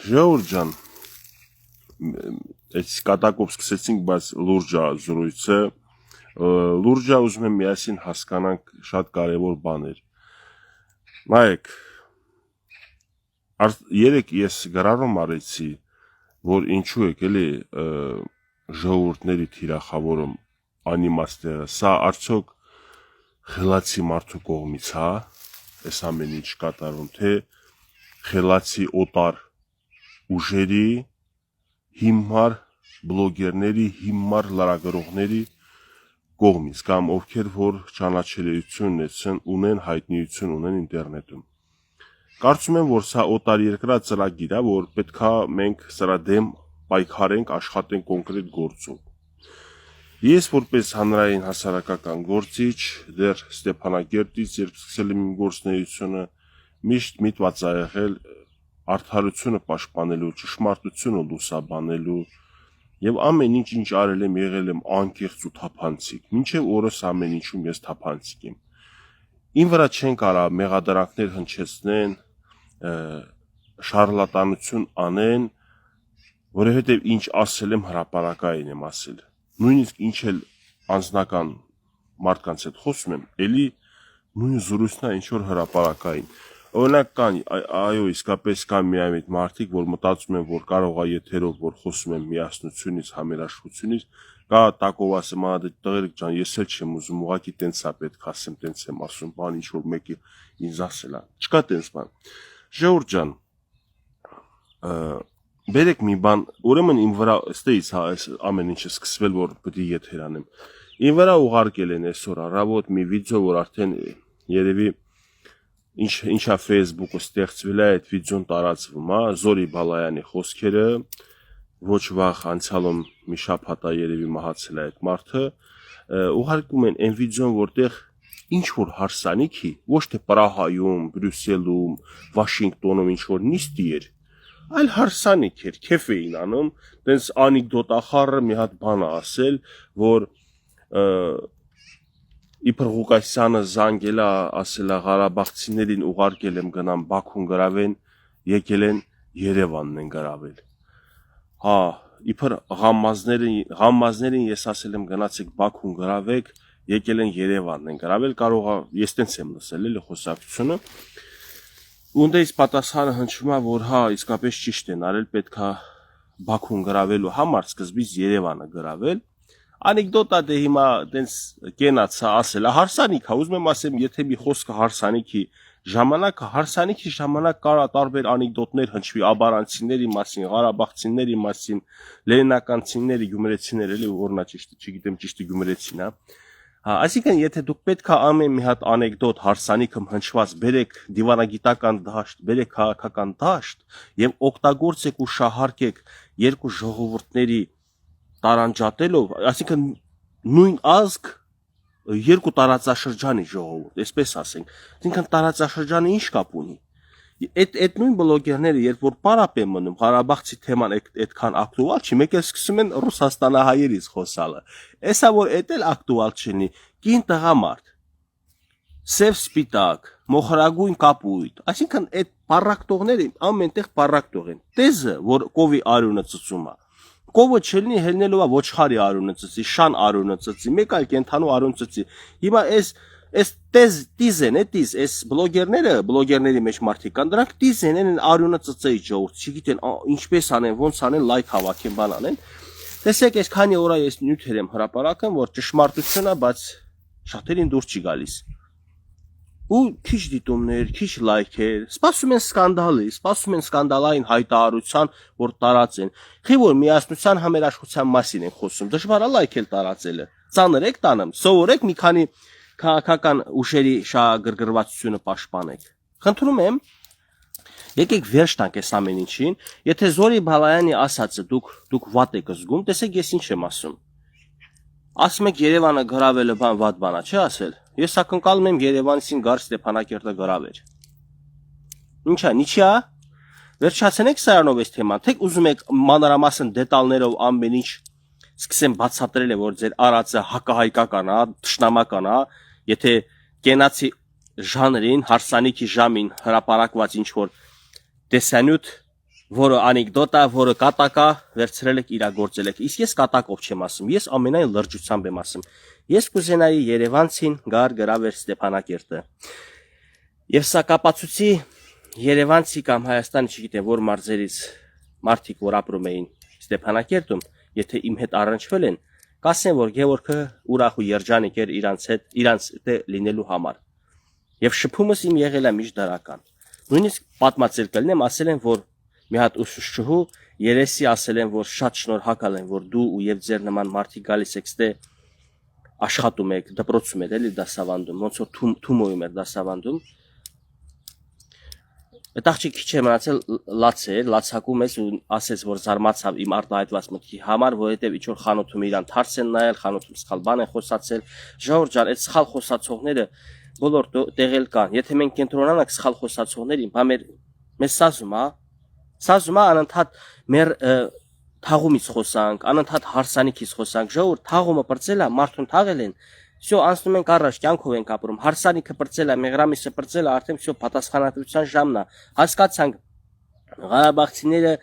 Ժողովուրդ ջան, այս կատակով սկսեցինք, բայց լուրջ է զրույցը, լուրջ է ուզում եմ միասին հասկանանք շատ կարևոր բաներ։ Նայեք, երեք ես գրառում արեցի, որ ինչու եք էլի ժողովուրդների թիրախավորում անիմաստեղը, սա արդյոք խելացի մարդու կողմից հա, այս ամեն ինչ կատարում, թե խելացի օտար ուժերի, հիմար բլոգերների, հիմար լրագրողների կողմից, կամ ովքեր որ ճանաչելիություն ունեն, հայտնիություն ունեն ինտերնետում։ Կարծում եմ, որ սա օտար երկրա ծրագիր է, որ պետքա մենք սրա դեմ պայքարենք, աշխատենք կոնկրետ գործով։ Ես որպես հանրային հասարակական գործիչ, դեռ Ստեփանակերտից, երբ սկսել եմ իմ գործունեությունը, միշտ միտված ա եղել արդարությունը պաշտպանելու, ճշմարտությունը լուսաբանելու եւ ամեն ինչ արել եմ, եղել եմ անկեղծ ու թափանցիկ, մինչեւ օրս ամեն ինչում ես թափանցիկ եմ։ Ին վրա չեն կարա մեղադրանքներ հնչեցնեն, շարլատանություն անեն, որովհետեւ ինչ ասել եմ հրապարակային եմ ասել։ Նույնիսկ ինչ էլ անձնական մարդկանց հետ խոսում եմ, էլի նույն զրույցն է ինչ որ հրապարակային։ Օրինակ կան, այո, իսկապես կան միայն մարդիկ, որ մտածում են, որ կարող է եթերով, որ խոսում են միասնությունից, համերաշխությունից, կա տակով ասեմ, տղերք ջան, ես էլ չեմ ուզում, ուղղակի տենց է պետք ասեմ, տենց եմ ասում, բան ինչ որ մեկը ինձ ասել է։ Չկա տենց բան։ Ժողովուրդ ջան, բերեք մի բան, ուրեմն իմ վրա ստեից հա այս ամեն ինչը սկսվել, որ պետք է եթեր անեմ։ Իմ վրա ուղարկել են այսօր առավոտ մի վիդեո, որ արդեն երևի ինչա Facebook-ը ստեղծվել է, այդ վիդեոն տարածվում է, Զորի Բալայանի խոսքերը, ոչ վաղ անցյալում մի շաբաթ երևի մահացել է այդ մարդը, ուղարկում են այն վիդեոն, որտեղ ինչ որ հարսանիքի, ոչ թե Պրահայում, Բրյուսելում, Վաշինգտոնում ինչ որ նիստի էր, այլ հարսանիք էր, քեֆ էին անում, տենց անեկդոտախառը մի հատ բան ասել, որ Իբր Ղուկասյանը զանգել է, ասել է Ղարաբաղցիներին ուղարկել եմ գնամ Բաքուն գրավեն, եկել են Երևանն են գրավել։ Հա, իբր Ղամազներին ես ասել եմ գնացեք Բաքուն գրավեք, եկել են Երևանն են գրավել, կարող է ես տենց եմ լսել էլի խոսակցությունը։ Ունդից պատասխանը հնչում է, որ հա, իսկապես ճիշտ են արել, պետքա Բաքուն գրավելու համար սկզբից Երևանը գրավել։ Անեկդոտա դե հիմա տենց կենացա ասել, հարսանիք հա, ուզում եմ ասեմ, եթե մի խոսքը հարսանիքի ժամանակ կարա տարբեր անեկդոտներ հնչվի աբարանցիների մասին, ղարաբաղցիների մասին, լենինականցիների, գյումրեցիներ էլի որնա ճիշտ, չգիտեմ ճիշտը գյումրեցին է։ Հա, այսինքն եթե դուք պետքա ամեն մի հատ անեկդոտ հարսանիքում հնչված բերեք դիվանագիտական դաշտ, բերեք քաղաքական դաշտ եւ օգտագործեք ու շահարկեք երկու ժողովուրդների տարանջատելով, այսինքն նույն ազգ երկու տարածաշրջանի ժողովուրդ, այսպես ասենք, այսինքն տարածաշրջանը ինչ կապ ունի։ Այդ նույն բլոգերները, երբ որ պարապ են մնում, Ղարաբաղցի թեման այդքան ակտուալ չի, մեկ էլ սկսում են ռուսաստանահայերից խոսալը։ Էսա որ էդ էլ ակտուալ չլինի, կին տղամարդ, սև սպիտակ, մոխրագույն կապույտ, այսինքն այդ պարակտողները ամենտեղ պարակտող են։ Տեզը, որ կովի արյունը ծծում է, կովը չլինի հելնելու է ոչխարի արյունը ծծի, շան արյունը ծծի, մեկ այլ կենթանու արյուն ծծի։ Հիմա այս տիզեն, այս բլոգերների մեջ մարդիկ կան, դրանք տիզեն են արյունը ծծեի ժողովուրդ, չգիտեն ինչպես անեն, ոնց անեն, լայք հավաքեն, բան անեն։ Տեսեք, այս քանի օր ես նյութեր եմ հրապարակում, որ ճշմարտությունը, բայց շատերին դուր չի գալիս։ Ու քիչ դիտումներ, քիչ լայքեր, սպասում են սկանդալի, սպասում են սկանդալային հայտարարության, որ տարածեն։ Խի որ միասնության համերաշխության մասին են խոսում, դժվար է լայքել տարածելը։ Ծանր եք տանում, սովորեք մի քանի քաղաքական ուժերի շահագրգռվածությունը պաշտպանեք։ Խնդրում եմ, եկեք վերջ տանք այս ամեն ինչին, եթե Զորի Բալայանի ասածը դուք վատ եք զգում, տեսեք ես ինչ եմ ասում։ Ասում եք Երևանը գրավելը բան վատ բան է, չի ասել։ Ես ակնկալում եմ Երևանցին գար Ստեփանակերտը գրավել։ Ինչա, նիչա։ Վերջացնենք սրանով այս թեման, թե ուզում եք մանրամասն դետալներով ամեն ինչ սկսեմ բացատրել, որ ձեր արածը հակահայկական է, թշնամական է, եթե կենացի ժանրին, հարսանիքի ժամին հրապարակված ինչ որ տեսանյութ որը անեկդոտա, որը կատակա վերցրել եք իրագործել եք։ Իսկ ես կատակով չեմ ասում, ես ամենայն լրջությամբ եմ ասում։ Ես կուզենայի Երևանցին գար գրավեր Ստեփանակերտը։ Եվ սա կապացուցի Երևանցի կամ Հայաստանի, չգիտեմ, որ մարզերից մարդիկ, որ ապրում էին Ստեփանակերտում, եթե իմ հետ առնչվել են, կասեն, որ Գևորգը ուրախ ու երջանիկ էր իրանց լինելու համար։ Եվ շփումս իմ եղել է միջդարական։ Նույնիսկ պատմածել կլինեմ, ասել են, որ մի հատ ուսուցչուհու երեսի ասել են, որ շատ շնորհակալ են, որ դու ու եւ ձեր նման մարդիկ գալիս եք ստե աշխատում եք, դպրոցում եք, էլի դասավանդում, ոնց որ Թումոյում էր դասավանդում։ Այդ աղջիկը քիչ է մնացել լացել, լացակում ես ու ասեց, որ զարմացավ իմ արտահայտված մտքի համար, որովհետև ինչ որ խանութում իրան թարս են նայել, խանութում սխալ բան են խոսացել։ Ժողովուրդ ջան, այդ սխալ խոսացողները բոլոր տեղել կան։ Եթե մենք կենտրոնանանք սխալ խոսացողներին, բա մեզ սազում է անընդհատ մեր թաղումից խոսանք, անընդհատ հարսանիքից խոսանք։ Ժողովուրդ, թաղումը բրծել է, մարդուն թաղել են։ Всё, անցնում ենք առաջ, կյանքով ենք ապրում։ Հարսանիքը բրծել է, մեղրամիսը բրծել է, արդեն всё, պատասխանատվության ժամն է։ Հասկացանք, Ղարաբաղցիները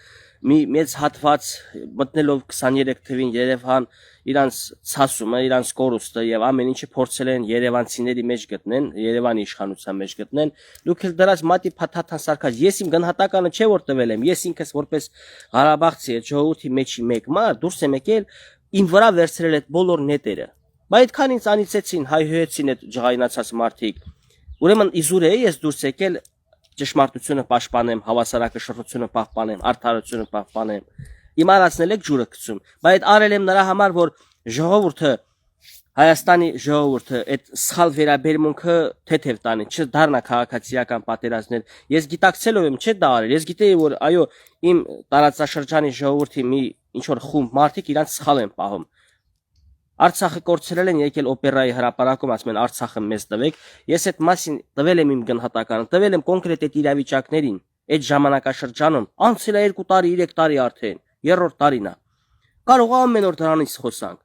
մի մեծ հատված մտնելով 23 թվին Երևան, իրանց ցասումը, իրանց կորուստը եւ ամեն ինչը փորձել են երևանցիների մեջ գտնեն, Երևանի իշխանության մեջ գտնեն։ Դուք էլ դրած մատի փաթաթան սարքած։ Ես իմ գնահատականը չէ որ տվել եմ, ես ինքս որպես Ղարաբաղցի այդ ժողովրդի մեջի մեկ մար դուրս եմ եկել, իմ վրա վերցրել այդ բոլոր նետերը։ Բայց այդքան ինձ անիծեցին, հայհոյեցին այդ ջղայնացած մարդիկ։ Ուրեմն իզուր է ես դուրս եկել ճշմարտությունը պաշտպանեմ, հավասարակշռությունը պահպանեմ, արդարությունը պահպանեմ։ Իմ արածնել եք ջուրը գցում, բայց այդ արել եմ նրա համար, որ ժողովուրդը Հայաստանի ժողովուրդը այդ սխալ վերաբերմունքը թեթև տանի, չդառնա քաղաքացիական պատերազմներ։ Ես գիտակցելով եմ, չէ՞ դա արել։ Ես գիտեի, որ այո, իմ տարածաշրջանի ժողովրդի մի ինչ որ խումբ մարդիկ իրանց սխալ են պահում։ Արցախը կորցրել են, եկել օպերայի հրապարակում, ասում են Արցախը մեզ տվեք։ Ես այդ մասին տվել եմ իմ գնահատականը, տվել եմ կոնկրետ այդ իրավիճակներին, այդ ժամանակաշրջանում, անցել է 2 տարի, 3 տարի արդեն, 3-րդ տարին է։ Կարող է ամեն օր դրանից խոսանք։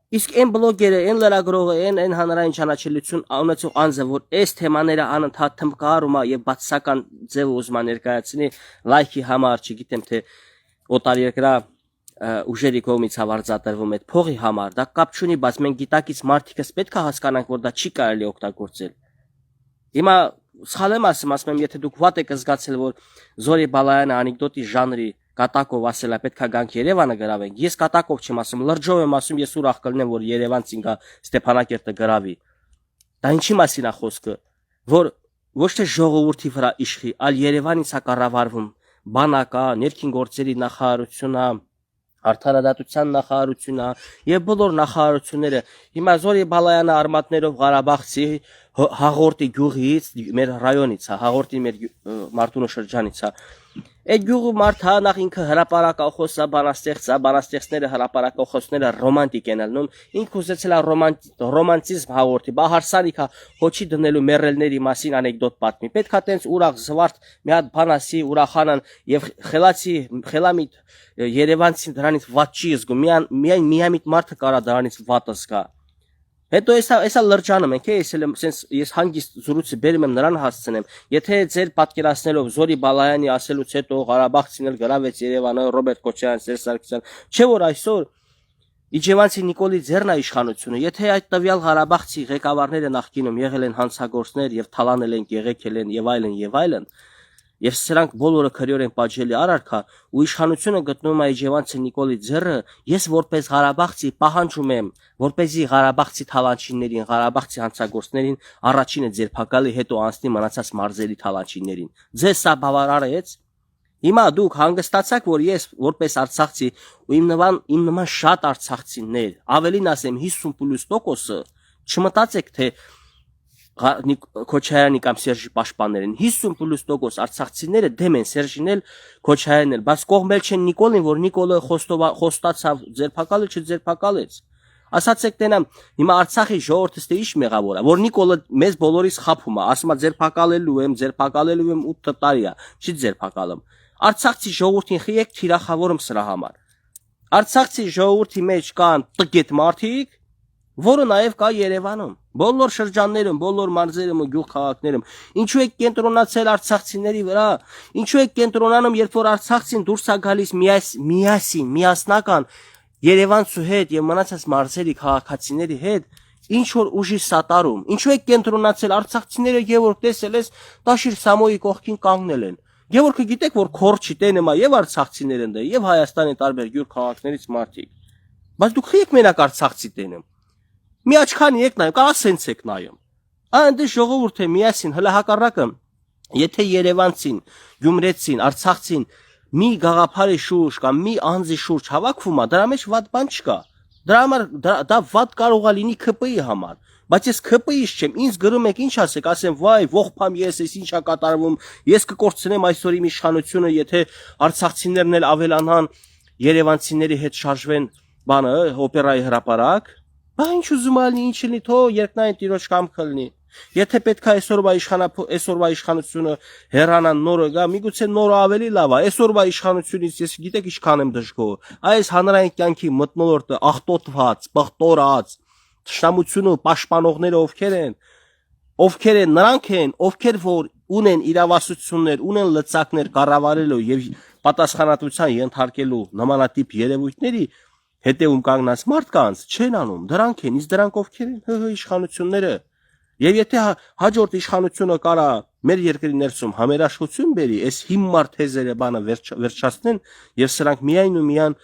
Իսկ այն բլոգերը, այն լրագրողը, այն հանրային ճանաչելիություն ունեցող անձը, որ այս թեմաները անընդհատ թմկարում է եւ բացասական ձև ուզում է ներկայացնի լայքի համար, չգիտեմ թե օտարերկրյա ուժերի կողմից հավարձատրվում այդ փողի համար, դա կապ չունի, բայց մենք գիտակից մարդիկս պետք է հասկանանք, որ դա չի կարելի օգտագործել։ Հիմա սխալ եմ ասում եմ, եթե դուք վատ եք զգացել, որ Զորի Բալայանը անեկդոտի ժանրի կատակով ասել է պետք է գանք Երևանը գրավենք։ Ես կատակով չեմ ասում, լրջով եմ ասում, ես ուրախ կլինեմ, որ Երևանցին գա Ստեփանակերտը գրավի։ Դա ինչի մասին է խոսքը, որ ոչ թե ժողովրդի վրա իշխի, այլ Երևանից է կառավարվում բանակա, ներքին գործերի նախարարությունը, արդարադատության նախարարությունը եւ բոլոր նախարարությունները։ Հիմա Զորի Բալայանը արմատներով Ղարաբաղցի հաղորդի գյուղից, մեր ռայոնից է, հաղորդի մեր Մարտունու շրջանից է։ Այդ գյուղը մարդը նախ ինքը հրապարակախոս է, բանաստեղծ է, բանաստեղծները հրապարակախոսները ռոմանտիկ են ելնում։ Ինքը ուզեցել է ռոմանտիզմ հաղորդի, բա հարսանիք է հոչի դնելու մեռելների մասին անեկդոտ պատմի։ Պետք է տենց ուրախ զվարթ մի հատ բան ասի, ուրախանան եւ խելամիտ Երևանցին դրանից վատ չի զգում։ Միամիտ մարդը կարա դրանից վատ զգա։ Հետո էսա լրջանում ենք, ես հանգիստ զրույցը բերում եմ նրան հասցնեմ, եթե ձեր պատկերացնելով Զորի Բալայանի ասելուց հետո Ղարաբաղցին էլ գրավեց Երևանը, Ռոբերտ Քոչարյան, Սերժ Սարգսյան, չէ՞ որ այսօր Իջևանցի Նիկոլի Ձեռնա իշխանությունը, եթե այդ տվյալ Ղարաբաղցի ղեկավարները նախկինում եղել են հանցագործներ եւ թալանել են, եղեկել են եւ այլն, եւ սրանք բոլորը քրեորեն պատժելի արարքա ու իշխանությունը գտնվում է Իջևանցի Նիկոլի Ձեռը, ես որպես Ղարաբաղցի պահանջում եմ, որպեսզի Ղարաբաղցի թալանչիներին, Ղարաբաղցի հանցագործներին առաջինը ձերբակալի, հետո անցնի մնացած մարզերի թալանչիներին։ Ձեզ սա բավարարեց։ Հիմա դուք հանգստացաք, որ ես որպես արցախցի ու իմ նման շատ արցախցիներ, ավելին ասեմ 50+%-ը, չմտածեք թե Քոչարյանի կամ Սերժի պաշտպաններին 50+% արցախցիները դեմ են Սերժին էլ Քոչարյանն էլ, բայց կողմել չեն Նիկոլին, որ Նիկոլը խոստացավ ձերբակալը չձերբակալեց։ Ասացեք տենամ, հիմա Արցախի ժողովուրդը ստե ինչ մեղավոր է, որ Նիկոլը մեզ բոլորիս խափում է, ասում է ձերբակալելու եմ 8 տարի է, չի ձերբակալում։ Արցախցի ժողովրդին խիեք թիրախավորում սրա համար։ Արցախցի ժողովրդի մեջ կան տգետ մարդիկ, որը նաև կա Երևանում, բոլոր շրջաններում, բոլոր մարզերում ու գյուղ-քաղաքներում։ Ինչու է կենտրոնացել արցախցիների վրա, ինչու է կենտրոնանում, երբ որ արցախցին դուրս է գալիս միասնական Երևանցու հետ եւ մնացած մարզերի քաղաքացիների հետ, ինչ որ ուժի սատարում, ինչու է կենտրոնացել արցախցիները, Գևորգ տեսել ես, Տաշիր Սամոյի կողքին կանգնել են։ Գևորգը գիտեք, որ քորչի տենեմա եւ արցախցիներ են դե եւ Հայաստանի տարբեր գյուղ քաղաքներից մարդիկ։ Բայց դուք եք մենակ արցախցի տենեմ։ Մի աչքան եք նայում, կարա սենց եք նայում։ Այնտե ժողովուրդ է միասին, հələ հակառակը, եթե Երևանցին, Գյումրեցին, Արցախցին մի գաղափարի շուրջ կամ մի անձի շուրջ հավաքվում է, դրա մեջ վատ բան չկա։ Դրա համար դա վատ կարող է լինի ԿՊ-ի համար, բայց ես ԿՊ-ից չեմ, ինձ գրում եք ինչ ասեք, ասեմ վայ, ողբամ ես ինչա կատարվում, ես կկորցնեմ այսօր իմ իշխանությունը, եթե արցախցիներն էլ ավելանան, երևանցիների հետ շարժվեն բանը, օպերայի հրապարակ, բա ինչ ուզում ալնի, ինչ լինի, թո երկնային տիրոջ կամքը լինի։ Եթե պետք է այսօրվա իշխանությունը հեռանան նորը գա, միգուցե նորը ավելի լավ է, այսօրվա իշխանությունից ես գիտեք ինչքան եմ դժգոհ, այս հանրային կյանքի մթնոլորտը աղտոտված, բղտորած, թշնամությունը պաշտպանողները ովքեր են, նրանք են, ովքեր որ ունեն իրավասություններ, ունեն լծակներ կառավարելու եւ պատասխանատվության ենթարկելու նմանատիպ երևույթների հետեւում կանգնած մարդկանց չեն անում, դրանք են, իսկ դրանք ովքեր են, իշխանությունները։ Եվ եթե հաջորդ իշխանությունը կարա մեր երկրի ներսում համերաշխություն բերի, այս հիմար թեզերը բանը վերջացնեն եւ սրանք միայն ու միայն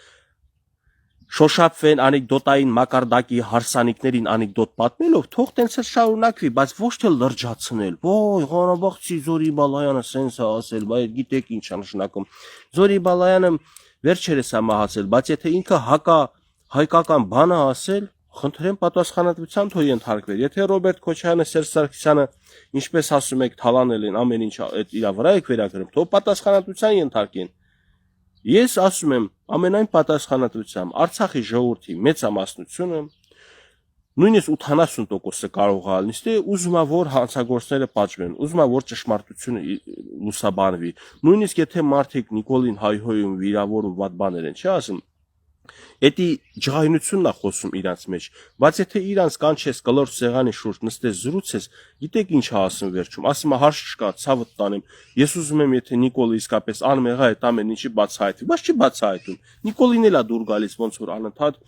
շոշափվեն անեկդոտային մակարդակի հարսանիքներին անեկդոտ պատմելով, թող տենց էլ շարունակվի, բայց ոչ թե լրջացնել։ Ոյ, Ղարաբաղցի Զորի Բալայանը սենց է ասել, բայց գիտեք ինչ է նշանակում։ Զորի Բալայանը վերջերս է մահացել, բայց եթե ինքը հայկական բան է ասել, խնդրեմ պատասխանատվության թող ենթարկվեր։ Եթե Ռոբերտ Քոչարյանը, Սերժ Սարգսյանը, ինչպես ասում եք, թալանել են ամեն ինչ այդ իր վրա եք վերագրում, թող պատասխանատվության ենթարկեն։ Ես ասում եմ, ամենայն պատասխանատվությամբ Արցախի ժողովրդի մեծամասնությունը, նույնիսկ 80%-ը կարող է լինի, թե ուզում է որ հանցագործները պատժվեն, ուզում է որ ճշմարտությունը լուսաբանվի։ Նույնիսկ եթե մարդիկ Նիկոլին հայհոյում, վիրավորում, վատ բաներ են, չի ասում, Էդի ջղայնությունն է խոսում իրանց մեջ, բայց եթե իրանց կանչես կլոր սեղանի շուրջ նստես զրուցես, գիտեք ինչ է ասում վերջում, ասում է հարց չկա, ցավդ տանեմ, ես ուզում եմ եթե Նիկոլը իսկապես անմեղ է, այդ ամեն ինչի բացահայտվի, բայց չի բացահայտում։ Նիկոլին էլ է դուր գալիս ոնց որ անընդհատ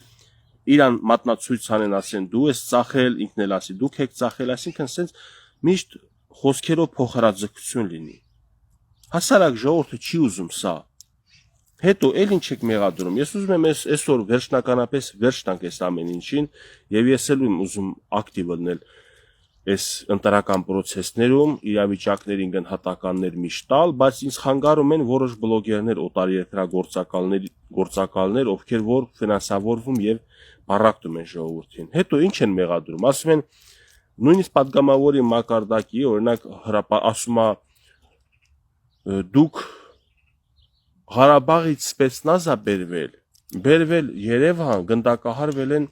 իրան մատնացույց անեն, ասեն դու ես ծախել, ինքն էլ ասի դուք եք ծախել, այսինքն սենց միշտ խոսքերով փոխհրաձգություն լինի։ Հասարակ ժողովուրդը չի ուզում սա։ Հետո էլ ինչ եք մեղադրում։ Ես ուզում եմ այսօր վերջնականապես վերջ տանք այս ամեն ինչին եւ ես էլ եմ ուզում ակտիվ լինել այս ընտրական process-ներում, իրավիճակներին գնահատականներ միշտ տալ, բայց ինձ խանգարում են որոշ բլոգերներ, գործակալներ, ովքեր որ ֆինանսավորվում եւ բարակտում են ժողովրդին։ Հետո ինչ են մեղադրում։ Ասում են նույնիսկ падգամավորի մակարդակի, օրինակ ասում է դուք Ղարաբաղից սպեցնազ է բերվել Երևան, գնդակահարվել են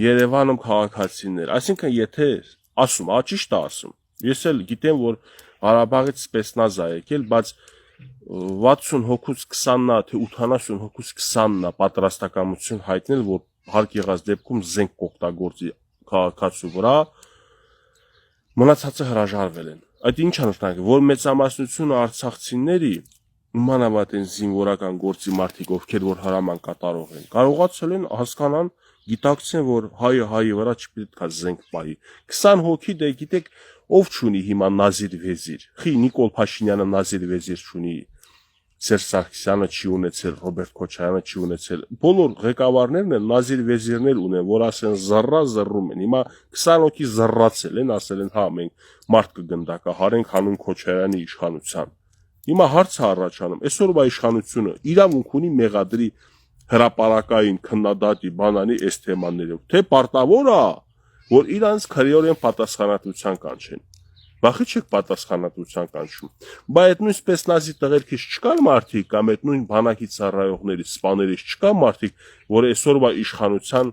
Երևանում քաղաքացիներ։ Այսինքն եթե ասում, ճիշտ է ասում։ Ես էլ գիտեմ, որ Ղարաբաղից սպեցնազ է եկել, բայց 60 հոգուց 20-ն է, թե 80 հոգուց 20-ն է պատրաստակամություն հայտնել, որ հարկ եղած դեպքում զենք կօգտագործի քաղաքացու վրա, մնացածը հրաժարվել են։ Այդ ինչ է նշանակում, որ մեծամասնությունը արցախցիների մանավանդ են զինվորական գործի մարդիկ, ովքեր որ հրաման կատարող են, կարողացել են հասկանան, գիտակցեն, որ հայը հայի վրա չպետք է զենք պահի։ 20 հոգի դե գիտեք, ով չունի հիմա Նազիր Վեզիր։ Խի Նիկոլ Փաշինյանը Նազիր Վեզիր չունի, Սերժ Սարգսյանը չի ունեցել, Ռոբերտ Քոչարյանը չի ունեցել։ Բոլոր ղեկավարներն են Նազիր Վեզիրներ ունեն, որ ասեն զռում են։ Հիմա 20 հոգի զռացել են, ասել են, հա մենք մարդ կգնդակահարենք հանուն Քոչարյանի իշխանության։ Հիմա հարց է առաջանում, այսօրվա իշխանությունը իրավունք ունի մեղադրի հրապարակային քննադատի բանանի այս թեմաներով, թե պարտավոր է, որ իրանց քրեորեն պատասխանատվության կանչեն։ Բախի չեք պատասխանատվության կանչում։ Բայց այդ նույն սպեցնազի տղերքից չկան մարդիկ կամ այդ նույն բանակի ծառայողներից, սպաներից չկան մարդիկ, որ այսօրվա իշխանության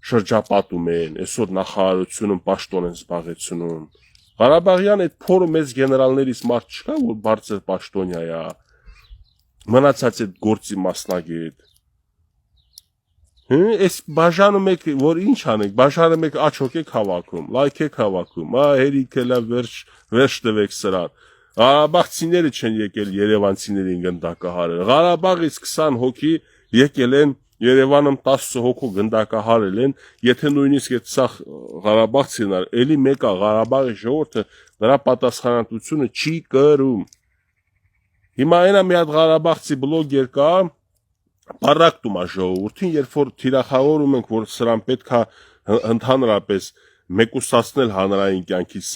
շրջապատում են, այսօր նախարարությունում պաշտոն են զբաղեցնում։ Ղարաբաղյան այդ փորը մեծ գեներալներից մարդ չկա, որ բարձր պաշտոնյա է, մնացած այդ գործի մասնագետ։ Այս բաժանում եք, որ ինչ անեք, բաժանում եք աչոք եք հավաքում, լայք եք հավաքում, հերիք էլա վերջ տվեք սրան։ Ղարաբաղցիները չեն եկել երևանցիներին գնդակահարել։ Ղարաբաղից 20 հոգի եկել են Երևանում 10 հոգու գնդակահարել են, եթե նույնիսկ այդ սա Ղարաբաղցին ար, էլի մեկա Ղարաբաղի ժողովուրդը դրա պատասխանատվությունը չի կրում։ Հիմա այնա մի հատ Ղարաբաղցի բլոգեր կա, պարակտում է ժողովրդին, երբ որ թիրախավորում ենք, որ սրան պետքա ընդհանրապես մեկուսացնել հանրային կյանքից,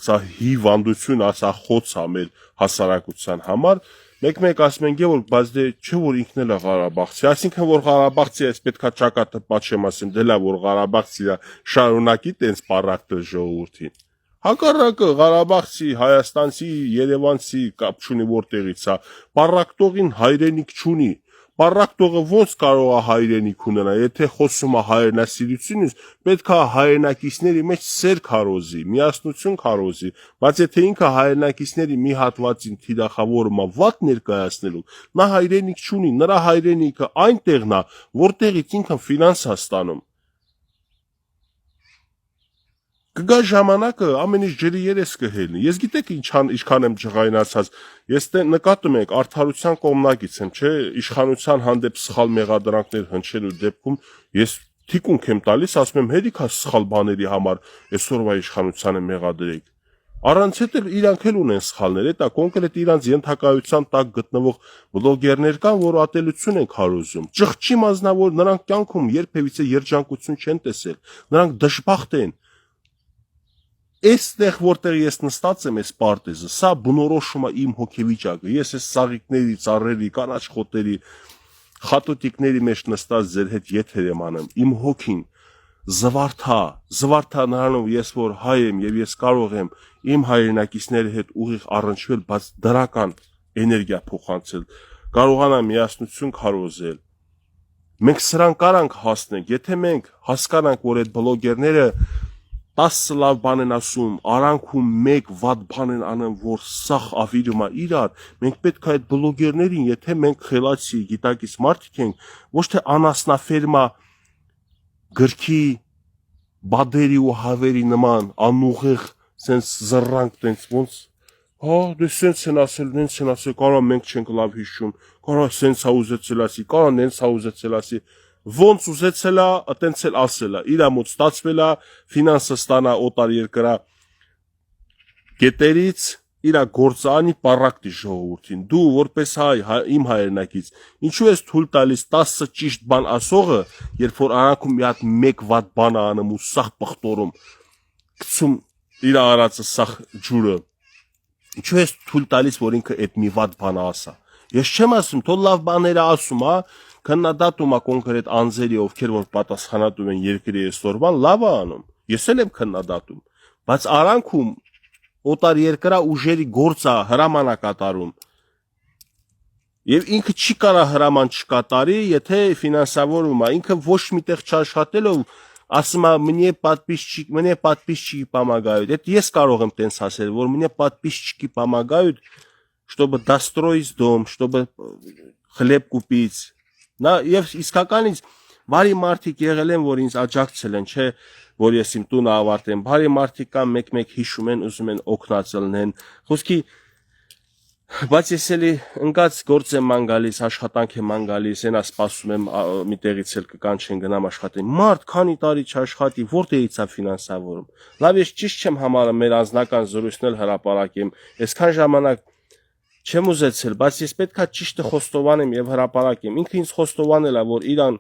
սա հիվանդություն, սա խոց է մեր հասարակության համար, մեկ ասում են, որ բայց դե չէ որ ինքն էլ է Ղարաբաղցի, այսինքն որ Ղարաբաղցի այս պետքա ճակատը պատշեմ ասեմ, դե լավ որ Ղարաբաղցի է, շարունակի տենց պարակտել ժողովրդին։ Հակառակը Ղարաբաղցի, Հայաստանցի, Երևանցի կապ չունի որտեղից է, պարակտողին հայրենիք չունի։ Պարակտողը ոնց կարող է հայրենիք ունենալ, եթե խոսում է հայրենասիրությունից, պետք է հայրենակիցների մեջ սեր քարոզի, միասնություն քարոզի, բայց եթե ինքը հայրենակիցների մի հատվածին թիրախավորում է վատ ներկայացնելու, նա հայրենիք չունի, նրա հայրենիքը այնտեղն է, որտեղից ինքը ֆինանս է ստանում։ Կգա ժամանակը ամեն ինչ ջրի երես կհելնի։ Ես գիտեք ինչքան եմ ջղայնացած։ Ես նկատում եք արդարության կողմնակից եմ, չէ, իշխանության հանդեպ սխալ մեղադրանքներ հնչելու դեպքում ես թիկունք եմ տալիս, ասում եմ հերիք է սխալ բաների համար այսօրվա իշխանությանը մեղադրեք։ Առանց հետ էլ իրանք էլ ունեն սխալներ, դա կոնկրետ իրանց ենթակայության տակ գտնվող բլոգերներ կան, որ ատելություն են քարոզում։ Ճղճի մասնավոր նրանք կյանքում երբևիցե երջանկություն չեն տեսել։ Նրանք դժբախտ են։ Այստեղ որտեղ ես նստած եմ այս պարտեզը, սա բնորոշում է իմ հոգեվիճակը։ Ես այս սաղիկների, ծառերի, կանաչ խոտերի, խատուտիկների մեջ նստած ձեր հետ եթեր եմ անում։ Իմ հոգին զվարթա նրանով ես որ հայ եմ եւ ես կարող եմ իմ հայրենակիցների հետ ուղիղ առնչվել, բայց դրական էներգիա փոխանցել, կարողանամ միասնություն քարոզել։ Մենք սրան կարանք հասնենք, եթե մենք հասկանանք, որ այդ բլոգերները 10 լավ բան են ասում, արանքում մեկ վատ բան են անում, որ սախ ավիրում է իրար, մենք պետք է այդ բլոգերներին, եթե մենք խելացի, գիտակից մարդիկ ենք, ոչ թե անասնաֆերմա գրքի բադերի ու հավերի նման անուղեղ սենց զռանք տենց ոնց դե սենց են ասել, նենց են ասել, կարա մենք չենք լավ հիշում, կարա սենց հա ուզեցել ասի, կարա նենց հա ուզեցել ասի, ոնց ուզեցել է, տենց էլ ասել է, իրա մոտ ստացվել է, ֆինանսը ստանա օտար երկրա գետերից, իրա գործանի պարակտի ժողովրդին, դու որպես հայ, իմ հայրենակից, ինչու ես թույլ տալիս 10 ճիշտ բան ասողը, երբ որ արանքում մի հատ մեկ վատ բան է անում ու սախ պղտորում, գցում իրա արածը սախ ջուրը, ինչու ես թույլ տալիս, որ ինքը այդ մի վատ բանը ասա։ Ես չեմ ասում, թող լավ բաները ասում, քննադատում է կոնկրետ անձերի, ովքեր որ պատասխանատու են երկրի այսօրվան, լավ է անում։ Ես էլ եմ քննադատում, բայց արանքում օտար երկրա ուժերի գործ է հրաման է կատարում։ Եվ ինքը չի կարա հրաման չկատարի, եթե ֆինանսավորում է, ինքը ոչ միտեղ չաշխատելով ասում է мне подписчики помогают. Это ես կարող եմ տենց ասել, որ мне подписчики помогают, чтобы достроить дом, чтобы хлеб купить. Նա եւ իսկականից բարի մարդիկ եղել են, որ ինձ աջակցել են, չէ, որ ես իմ տունը ավարտեմ։ Բարի մարդիկ կան, մեկ-մեկ հիշում են, ուզում են օգնածել են։ Խոսքի բայց ես էլի ընկած գործ եմ ման գալիս, աշխատանք եմ ման գալիս, այնա սպասում եմ մի տեղից էլ կկանչեն գնամ աշխատեմ։ Մարդ քանի տարի չաշխատի, որտեղից է ֆինանսավորում։ Լավ, ես ճիշտ չեմ համարում մեր անձնական զրույցն էլ հրապարակեմ։ Այսքան ժամանակ չեմ ուզեցել, բայց ես պետքա ճիշտը խոստովանեմ եւ հրապարակեմ։ Ինքը ինձ խոստովանել է, որ իրան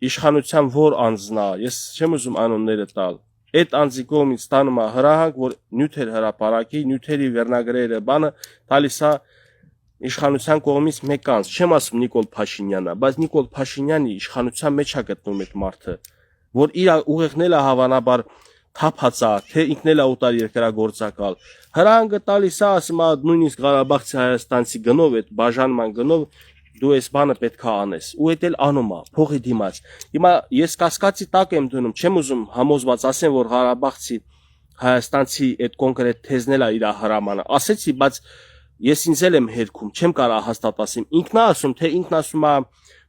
իշխանության որ անձն է, ես չեմ ուզում անունները տալ։ Այդ անձի կողմից ստանում է հրահանգ, որ նյութեր հրապարակի, նյութերի վերնագրերը բանը տալիս է իշխանության կողմից մեկ անձ։ Չեմ ասում Նիկոլ Փաշինյանը, բայց Նիկոլ Փաշինյանի իշխանության մեջ է գտնում այդ մարդը, որ իր ուղեղն էլ է հավանաբար թափած է, թե ինքն էլ է օտար երկրագործակալ։ Հրահանգը տալիս է, ասում է նույնիսկ Ղարաբաղցի Հայաստանցի գնով, այդ բաժանման գնով դու այս բանը պետք է անես, ու այդ էլ անում է, փողի դիմաց։ Հիմա ես կասկածի տակ եմ դնում, չեմ ուզում համոզված ասեմ, որ Ղարաբաղցի Հայաստանցի այդ կոնկրետ թեզն էլ է իր հրամանը։ Ասեցի, բայց ես ինձ էլ եմ հերքում, չեմ կարող հաստատ ասեմ։ Ինքն է ասում, թե ինքն ասում է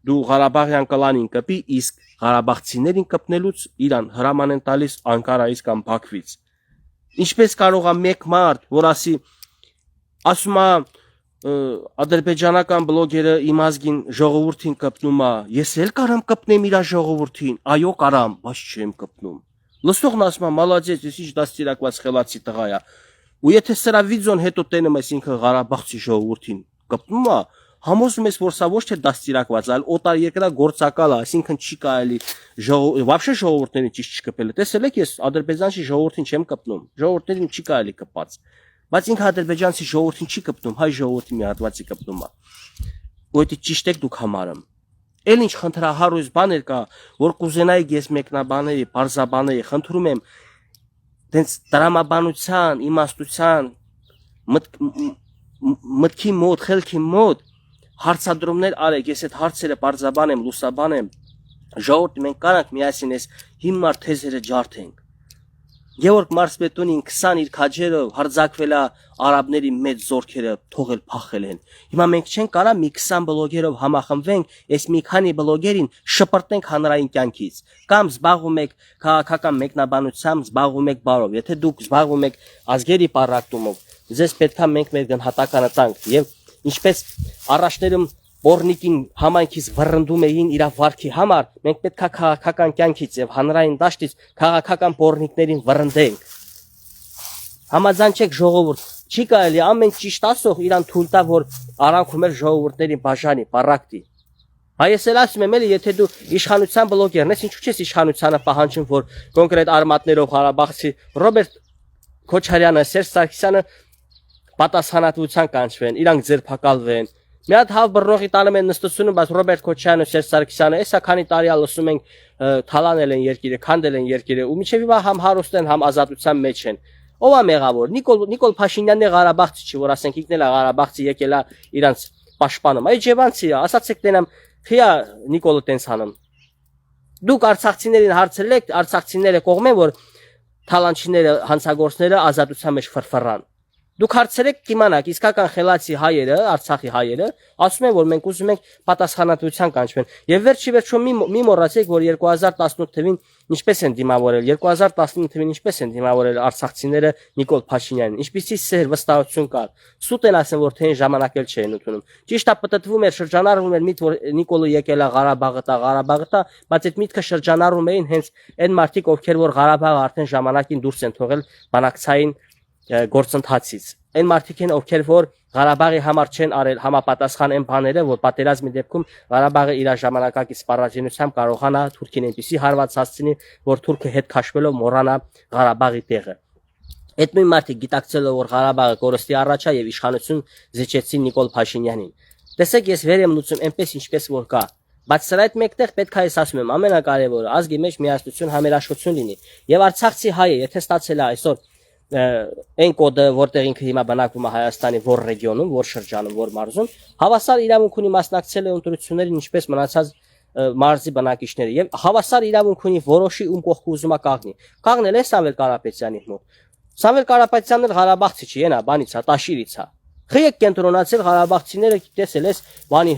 դու Ղարաբաղյան կլանին կպի, իսկ Ղարաբաղցիներին կպնելուց իրան հրաման են տալիս Անկարայից կամ Բաքվից։ Ինչպես կարող է մեկ մարդ, որ ասում է ադրբեջանական բլոգերը իմ ազգին ժողովրդին կպնում է, ես էլ կարամ կպնեմ իր ժողովրդին, այո կարամ, բայց չեմ կպնում։ Լսողն ասում է, մալադեց, ես ինչ դաստիարակված խելացի տղա է։ Ու եթե սրա վիդեոն հետո տենում ես ինքը Ղարաբաղցի ժողովրդին կպնում է, համոզում ես, որ սա ոչ թե դաստիարակված, այլ օտար երկրա գործակալ է, այսինքն չի կարելի вообще ժողովուրդներին ճիշտ չկպել։ Տեսել եք, ես ադրբեջանցի ժողովրդին չեմ կպնում, ժողովուրդներին չի կարելի կպած։ Բայց ինքը ադրբեջանցի ժողովրդին չի կպնում, հայ ժողովրդի մի հատվածի կպնում է։ Ու դա ճիշտ եք դուք համարում։ Էլ ինչ խնդրահարույց բաներ կա, որ կուզենայի ես մեկնաբաների, բարձաբաների, խնդրում եմ, դենց տրամաբանության, իմաստության, մտքի մոտ, խելքի մոտ հարցադրումներ արեք, ես այդ հարցերը բարձաբանեմ, լուսաբանեմ, ժողովուրդ մենք կարանք միասին այս հիմար թեզերը ջարդենք։ Գեորգ Մարսպետունին 20 իր քաջերով հարձակվել է արաբների մեծ զորքերը թողել փախել են։ Հիմա մենք չենք կարա մի 20 բլոգերով համախմբվենք, այս մի քանի բլոգերին շպրտենք հանրային կյանքից, կամ զբաղվում եք քաղաքական մեկնաբանությամբ, զբաղվում եք բարով։ Եթե դուք զբաղվում եք ազգերի պարակտումով, ձեզ պետքա մենք մեր գնահատականը տանք եւ ինչպես առաջներում Բորնիկին համայնքից վռնդում էին իր վարքի համար, մենք պետքա քաղաքական կյանքից եւ հանրային դաշտից քաղաքական բորնիկներին վռնդենք։ Համաձայն չեք ժողովուրդ, չի կարելի ամեն ճիշտ ասող իրան թույլ տա, որ արանքում էր ժողովուրդների բաժանի, պարակտի։ Այս էլ ասում եմ, էլի, եթե դու իշխանության բլոգերն ես, ինչու՞ չես իշխանությանը պահանջում, որ կոնկրետ արմատներով Ղարաբաղցի Ռոբերտ Քոչարյանը, Սերժ Սարգսյանը պատասխանատվության կանչվեն, իրանք ձերբակալվեն։ Մի հատ հավ բռնողի տանում են նստությունը, բայց Ռոբերտ Քոչարյանը, Սերժ Սարգսյանը, այսա քանի տարի ա լսում ենք թալանել են երկիրը, քանդել են երկիրը, ու միջև հիմա համ հարուստ են, համ ազատության մեջ են։ Ո՞վ է մեղավոր։ Նիկոլ Փաշինյանն է Ղարաբաղցի չի, որ ասենք իկնել է Ղարաբաղցի եկել է իրանց պաշտպանում։ Այ Ջևանցի է, ասացեք տենամ, խիա Նիկոլը տենց անում։ Դուք արցախցիներին հարցրել եք, արցախցիները կողմ են, որ թալանչիները, հանցագործները ազատության մեջ ֆրֆռան։ Դուք հարցրեք կիմանաք, իսկական խելացի հայերը, Արցախի հայերը, ասում են, որ մենք ուզում ենք պատասխանատվության կանչվեն։ Եվ վերջի վերջո մի մոռացեք, որ 2018 թվին ինչպես են դիմավորել, 2019 թվին ինչպես են դիմավորել արցախցիները Նիկոլ Փաշինյանին, ինչպեսի սեր վստահություն կար։ Սուտ են ասեն, որ թե ժամանակ էլ չէին ընդունում։ Ճիշտ է, պտտվում էր, շրջանառվում էր միտ, որ Նիկոլը եկել է Ղարաբաղը տա, բայց այդ միտքը շրջանառում էին հենց այն մարդիկ, ովքեր որ Ղարաբաղը արդեն ժամանակին դուրս են թողել բանակցային գործընթացից։ Այն մարդիկ են, ովքեր որ Ղարաբաղի համար չեն արել համապատասխան այն բաները, որ պատերազմի դեպքում Ղարաբաղը իր ժամանակակից սպառազինությամբ կարողանա Թուրքին այնպեսի հարված հասցնի, որ Թուրքը հետ քաշվելով մոռանա Ղարաբաղի տեղը։ Այդ նույն մարդիկ գիտակցելով, որ Ղարաբաղը կորստի առաջ է եւ իշխանություն զիջեցին Նիկոլ Փաշինյանին։ Տեսեք, ես վեր եմ լուծում այնպես ինչպես որ կա։ Բայց սրա այդ մեկտեղ պետք է ես ասում եմ, ամենակարևորը ազգի մեջ միասնություն, համերաշխություն լինի։ Եվ Արցախցի հայը, եթե ստացել է այսօր այն կոդը, որտեղ ինքը հիմա բնակվում է Հայաստանի որ ռեգիոնում, որ շրջանում, որ մարզում, հավասար իրավունք ունի մասնակցել է ընտրություններին, ինչպես մնացած մարզի բնակիչները, եւ հավասար իրավունք ունի որոշի ում կողքը ուզում է կաղնի։ Կաղնել է Սամվել Կարապետյանի մոտ։ Սամվել Կարապետյանն էլ Ղարաբաղցի չի, ենա, բանից է, Տաշիրից է։ Խիեք կենտրոնացել Ղարաբաղցիները, տեսել ես, բանի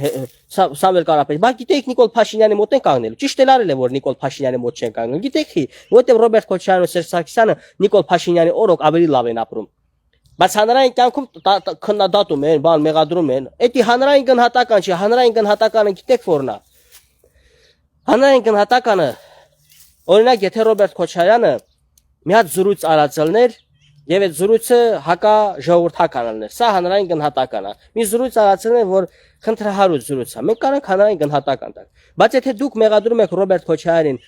Սամվել Կարապետյան, բայց գիտեք Նիկոլ Փաշինյանի մոտ են կանգնել։ Ճիշտ էլ արել է, որ Նիկոլ Փաշինյանի մոտ չեն կանգնել։ Գիտեք խի, որտեղ Ռոբերտ Քոչարյանը, Սերժ Սարգսյանը Նիկոլ Փաշինյանի օրոք ավելի լավ են ապրում։ Բայց հանրային կյանքում քննադատում են, բան մեղադրում են։ Էդի հանրային գնահատական չի, հանրային գնահատականը գիտեք որն է։ Հանրային գնահատականը, օրինակ, եթե Ռոբերտ Քոչարյանը մի հատ զրույց արածելներ եւ այդ զրույցը հակա ժողովրդական ալներ, սա հանրային գնահատական է։ Մի զրույց արածելներ, որ խնդրահարույց զրույց է։ Մենք կարանք հանրային գնահատական տալ։ Բայց եթե դուք մեղադրում եք Ռոբերտ Քոչարյանին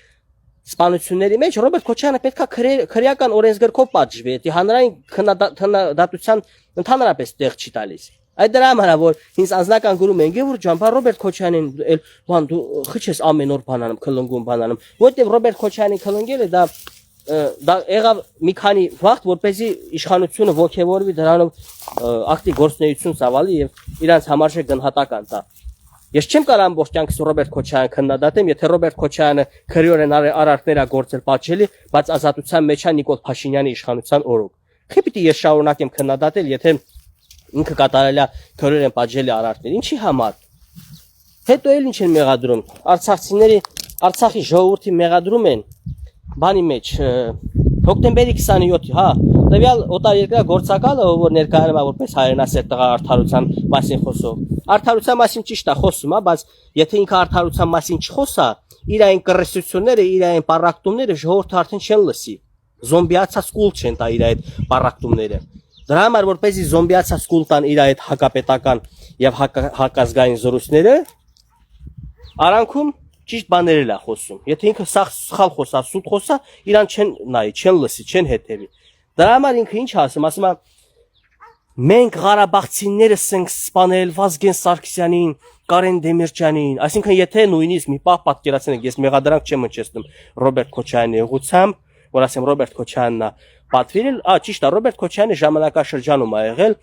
սպանությունների մեջ, Ռոբերտ Քոչարյանը պետքա քրեական օրենսգրքով պատժվի, դա հանրային քննադատության ընդհանրապես տեղ չի տալիս։ Այդ դրա համար որ ինձ անձնական գրում են Գևորգ ջան, բա Ռոբերտ Քոչարյանին էլ բան դու խիչես ամեն օր բանանում, քլնգում բանանում, որտեղ Ռոբերտ Քոչարյանին քլնգելը դա եղավ մի քանի վաղ, որպեսզի իշխանությունը ողջևորվի դրանով ակտիվ գործունեություն ծավալի եւ իրանց համարժեք գնահատական տա։ Ես չեմ կարող ամբողջ կյանքս Ռոբերտ Քոչարյանին քննադատեմ, եթե Ռոբերտ Քոչարյանը քրեորեն արարքներ է գործել պատժելի, բայց ազատության մեջ է Նիկոլ Փաշինյանի իշխանության օրոք։ Խի պիտի ես շարունակեմ քննադատել, եթե ինքը կատարել է քրեորեն պատժելի արարքներ։ Ինչի համար։ Հետո էլ ինչ են մեղադրում։ Արցախցիների Արցախի ժողովրդի մեղադրում են բանի մեջ հոկտեմբերի 27-ի, հա, տվյալ օտարերկրյա գործակալը, որ ներկայանում է որպես հայրենասեր տղա արդարության մասին խոսող։ Արդարության մասին ճիշտ է խոսում, հա, բայց եթե ինքը արդարության մասին չխոսա, իր այն կռեսությունները, իր այն պարակտումները ժողովուրդը արդեն չեն լսի։ Զոմբիացած կուլ չեն տա իր այդ պարակտումները։ Դրա համար որպեսզի զոմբիացած կուլ տան իր այդ հակապետական եւ հակազգային զորույցները, արանքում ճիշտ բաներել է խոսում։ Եթե ինքը սխալ խոսա, սուտ խոսա, իրան չեն նայի, չեն լսի, չեն հետևի։ Դրա համար ինքը ինչ ասում, ասում է մենք Ղարաբաղցիներս ենք սպանել Վազգեն Սարգսյանին, Կարեն Դեմիրճյանին, այսինքն եթե նույնիսկ մի պահ պատկերացնենք, ես մեղադրանք չեմ հնչեցնում Ռոբերտ Քոչարյանի ուղղությամբ, որ ասեմ Ռոբերտ Քոչարյանն է պատվիրել, ճիշտ է, Ռոբերտ Քոչարյանը ժամանակաշրջանում է եղել,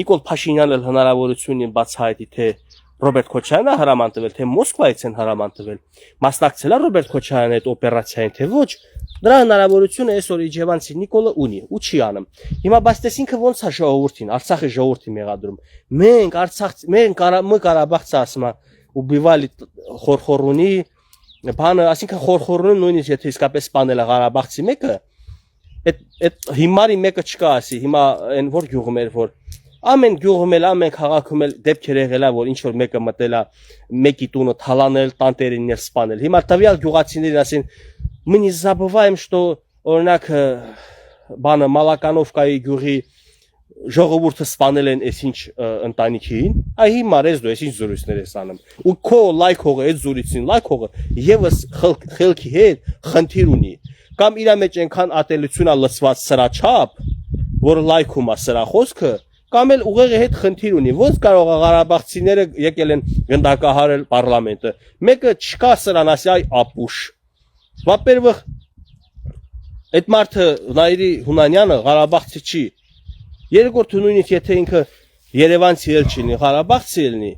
Նիկոլ Փաշինյանն էլ հնարավորություն ունի բացահայտի, թե Ռոբերտ Քոչարյանը հրաման տվել, թե Մոսկվայից են հրաման տվել, մասնակցել է Ռոբերտ Քոչարյանը այդ օպերացիային, թե ոչ, դրա հնարավորությունը այսօր իջևանցի Նիկոլը ունի ու չի անում։ Հիմա բայց տես ինքը ոնց է ժողովրդին, Արցախի ժողովրդի մեղադրում։ Մենք Ղարաբաղցը ասում է ուբիվալի խորխորունի, բանը, այսինքն խորխորունը նույնիսկ եթե իսկապես սպանել է Ղարաբաղցի մեկը, այդ հիմարի մեկը չկա ասի, հիմա այն որ գյուղում էր որ ամեն գյուղում էլ, ամեն քաղաքում էլ դեպքեր եղել է, որ ինչ որ մեկը մտել է մեկի տունը թալանել, տանտերիներ սպանել։ Հիմա տվյալ գյուղացիներին ասին, мы не забываем, что օրինակ բանը Մալականովկայի գյուղի ժողովուրդը սպանել են այսինչ ընտանիքին, այ հիմա ես դու այսինչ զորույցներ ես անում։ Ու քո լայքողը, այդ զորույցին լայքողը եւս խելքի հետ խնդիր ունի։ Կամ իր մեջ այնքան ատելություն է լցված սրա չափ, որ լայքում է սրա խոսքը, կամ էլ ուղեղի հետ խնդիր ունի։ Ոնց կարող է Ղարաբաղցիները եկել են գնդակահարել պարլամենտը։ Մեկը չկա սրան ասի այ ապուշ։ Во-первых, այդ մարդը Նայիրի Հունանյանը Ղարաբաղցի չի։ Երկրորդը նույնիսկ եթե ինքը Երևանցի էլ չլինի, Ղարաբաղցի լինի,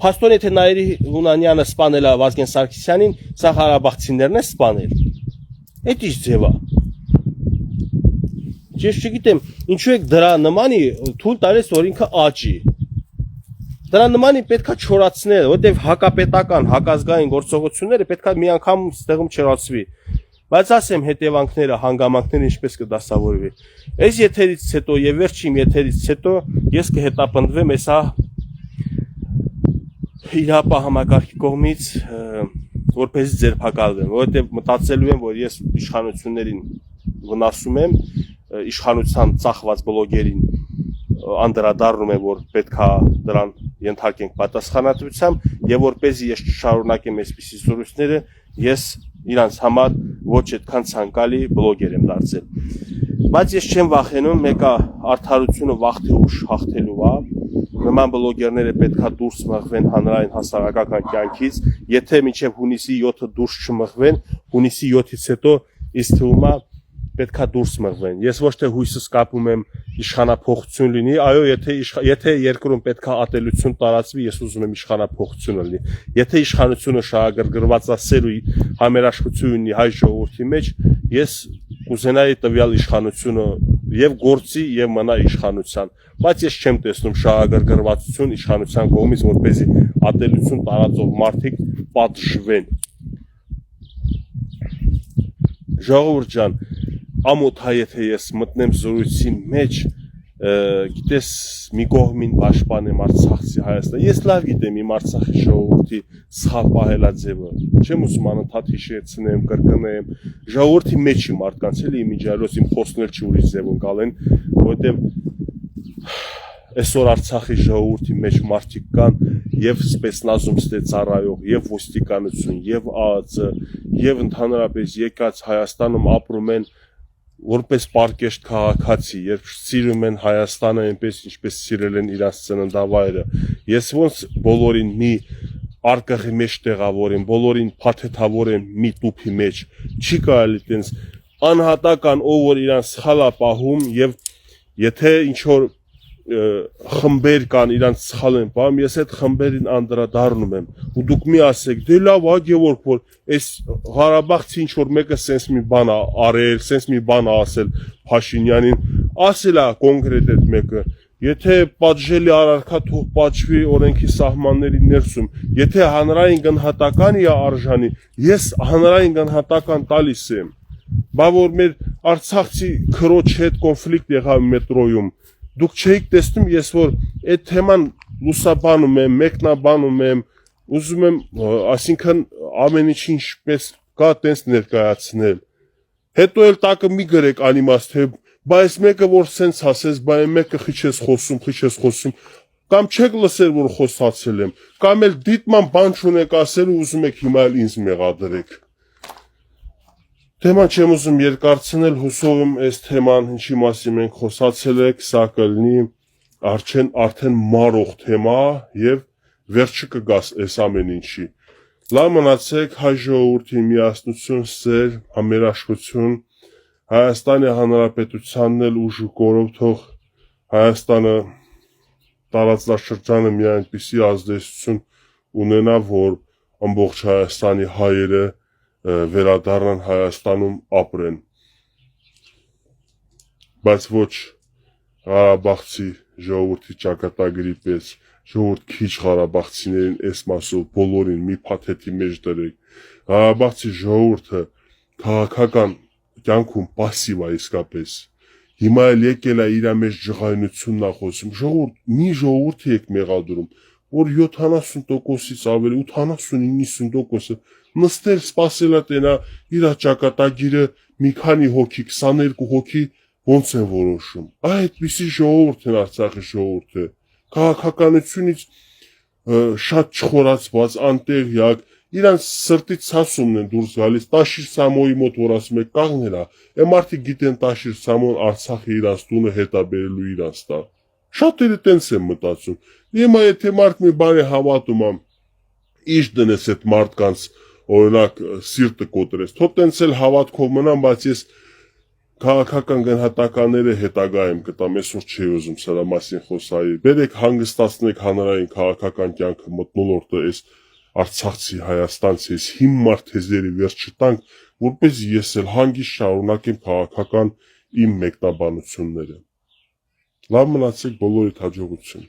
փաստորեն եթե Նայիրի Հունանյանը սպանել է Վազգեն Սարգսյանին, սա Ղարաբաղցիներն է սպանել։ Այդ ինչ ձև է։ Ես չգիտեմ, ինչու եք դրա նմանի թույլ տալիս, որ ինքը աճի։ Դրա նմանի պետքա չորացնել, որտեղ հակապետական, հակազգային գործողությունները պետքա մի անգամ ստեղում չորացվի։ Բայց ասեմ հետևանքները, հանգամանքները ինչպես կդասավորվի։ Այս եթերից հետո եւ վերջին եթերից հետո ես կհետապնդվեմ այսա իրապա համակարգի կողմից որպես ձերբակալվեմ, որովհետեւ մտածելու եմ, որ ես իշխանություններին վնասում եմ, իշխանության ծախված բլոգերին անդրադառնում եմ, որ պետքա դրան ենթարկենք պատասխանատվությամբ եւ որպեսզի ես շարունակեմ այսպիսի զորույցները, ես իրանց համար ոչ այդքան ցանկալի բլոգեր եմ դարձել։ Բայց ես չեմ վախենում, մեկը արդարությունը վաղ թե ուշ հաղթելու է։ Նման բլոգերները պետքա դուրս մղվեն հանրային հասարակական կյանքից, եթե մինչև հունիսի 7-ը դուրս չմղվեն, հունիսի 7-ից հետո ինձ թվում է պետքա դուրս մղվեն։ Ես ոչ թե հույսս կապում եմ իշխանափոխություն լինի, այո, եթե երկրում պետքա ատելություն տարածվի, ես ուզում եմ իշխանափոխություն լինի։ Եթե իշխանությունը շահագրգռված է սեր ու համերաշխություն ունի հայ ժողովրդի մեջ, ես կուզենայի տվյալ իշխանությունը եւ գործի եւ մնա իշխանության, բայց ես չեմ տեսնում շահագրգռվածություն իշխանության կողմից, որպեսզի ատելություն տարածող մարդիկ պատժվեն։ Ժողովուրդ ջան, ամոթ է եթե ես մտնեմ զորույցի մեջ, գիտես մի կողմին պաշտպանեմ Արցախի Հայաստան։ Ես լավ գիտեմ իմ Արցախի ժողովրդի սխալ պահելաձևը։ Չեմ ուզում անընդհատ հիշեցնեմ, կրկնեմ։ Ժողովրդի մեջ իմ մարդկանց էլի իմիջիալոց իմ խոսքներ չի ուրիշ ձև ընկալեն, որովհետև այսօր Արցախի ժողովրդի մեջ մարդիկ կան եւ սպեցնազում ստեցարայող, եւ ոստիկանություն, եւ ԱԱԾ, եւ ընդհանրապես եկած Հայաստանում ապրում են որպես պարկեշտ քաղաքացի, երբ սիրում են Հայաստանը այնպես ինչպես սիրել են իրաց ծննդավայրը։ Ես ոնց բոլորին մի արկղի մեջ տեղավորեմ, բոլորին փաթեթավորեմ մի տուփի մեջ։ Չի կարելի տենց անհատական ով որ իրան սխալ է պահում եւ եթե ինչ որ խմբեր կան իրանց սխալ են պահում, ես այդ խմբերին անդրադառնում եմ ու դուք մի ասեք, դե լավ ա Գևորգ, որ այս Ղարաբաղցի ինչ որ մեկը սենց մի բան ա արել, սենց մի բան ա ասել Փաշինյանին, ասել ա կոնկրետ այդ մեկը, Եթե պատժելի առարկա թող պատժվի օրենքի սահմանների ներսում, եթե հանրային գնահատական է արժանի, ես հանրային գնահատական տալիս եմ, բա որ մեր Արցախցի քրոջ հետ կոնֆլիկտ եղավ մետրոյում, դուք չէիք տեսնում, ես որ այդ թեման լուսաբանում եմ, մեկնաբանում եմ, ուզում եմ, այսինքն ամեն ինչ ինչպես կա, տենց ներկայացնել, հետո էլ տակը մի գրեք անիմաստ, թե բայց մեկը որ սենց ասես, բայց մեկը խիչ ես խոսում, կամ չեք լսել որ խոսացել եմ, կամ էլ դիտման բան չունեք ասել ու ուզում եք հիմա էլ ինձ մեղադրեք։ Թեման չեմ ուզում երկարցնել, հուսով եմ այս թեման ինչի մասին մենք խոսացել եք, սա կլինի արդեն մարող թեմա եւ վերջը կգաս այս ամեն ինչի։ Լավ մնացեք, հայ ժողովրդի միասնություն, սեր, համերաշխություն, Հայաստանի Հանրապետությանն էլ ուժ ու կորով թող Հայաստանը տարածաշրջանը մի այնպիսի ազդեցություն ունենա, որ ամբողջ Հայաստանի հայերը վերադառնան Հայաստանում ապրեն, բայց ոչ Ղարաբաղցի ժողովրդի ճակատագրի պես, ժողովուրդ քիչ Ղարաբաղցիներին այս մասով բոլորին մի փաթեթի մեջ դրեք, Ղարաբաղցի ժողովուրդը քաղաքական կյանքում պասիվ է իսկապես, հիմա էլ եկել է իր մեջ ջղայնությունն է խոսում, ժողովուրդ, մի ժողովուրդի եք մեղադրում, որ 70%-ից ավելի, 80-90%-ը նստել սպասել է տենա իր ճակատագիրը մի քանի հոգի, 22 հոգի ոնց են որոշում, այդպիսի ժողովուրդ են Արցախի ժողովուրդը, քաղաքականությունից շատ չխորացված, անտեղյակ, իրանց սրտի ցասումն են դուրս գալիս, Տաշիր Սամոյի մոտ որ ասում եք կաղնել է, մարդիկ գիտեն Տաշիր Սամոն Արցախի իրանց տունը հետաբերելու իրանց տա, շատերը տենց են մտածում, հիմա եթե մարդ մի բանի հավատում է, ինչ դնես այդ մարդկանց, օրինակ սիրտը կոտրես, թող տենց էլ հավատքով մնան, բայց ես քաղաքական գնահատականները հետագա եմ կտամ, այսօր չի ուզում սրա մասին խոսայի, բերեք հանգստացնեք հանրային քաղաքական կյանքը մթնոլորտը այս Արցախցի, Հայաստանցի, այս հիմար թեզերի վերջը տանք, որպես ես էլ հանգիստ շարունակեմ քաղաքական իմ մեկնաբանությունները։ Լավ մնացեք, բոլորիդ հաջողություն։